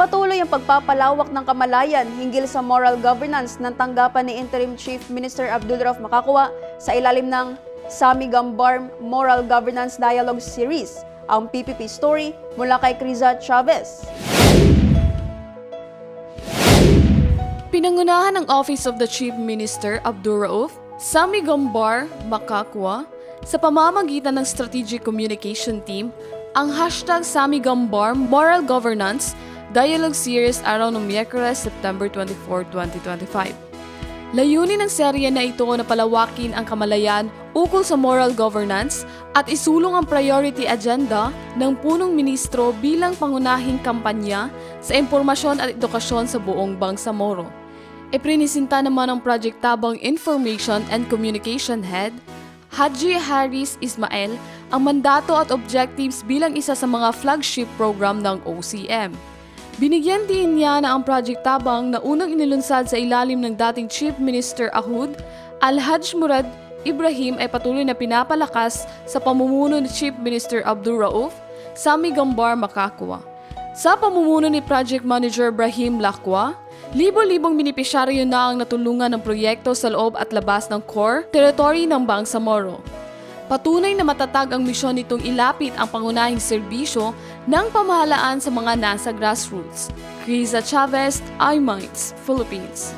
Patuloy ang pagpapalawak ng kamalayan hinggil sa moral governance ng tanggapan ni Interim Chief Minister Abdulrauf Makakwa sa ilalim ng Sami-Gambar Moral Governance Dialogue Series, ang PPP Story mula kay Criza Chavez. Pinangunahan ng Office of the Chief Minister Abdulrauf Sami-Gambar Makakwa sa pamamagitan ng Strategic Communication Team ang hashtag Sami-Gambar Moral Governance Dialogue Series araw ng Miyerkules, September 24, 2025. Layunin ng serye na ito na palawakin ang kamalayan ukol sa moral governance at isulong ang priority agenda ng punong ministro bilang pangunahing kampanya sa impormasyon at edukasyon sa buong Bangsamoro. Iprinisinta naman ng Project Tabang Information and Communication Head, Haji Haris Ismael, ang mandato at objectives bilang isa sa mga flagship program ng OCM. Binigyan din niya na ang Project Tabang na unang inilunsad sa ilalim ng dating Chief Minister Ahud, Al-Hajj Murad Ibrahim ay patuloy na pinapalakas sa pamumuno ni Chief Minister Abdulrauf Sami-Gambar Makakwa. Sa pamumuno ni Project Manager Brahim Lakwa, libo-libong benepisyaryo na ang natulungan ng proyekto sa loob at labas ng core territory ng Bangsamoro. Patunay na matatag ang misyon nitong ilapit ang pangunahing serbisyo ng pamahalaan sa mga nasa grassroots. Criza Chavez, iMinds, Philippines.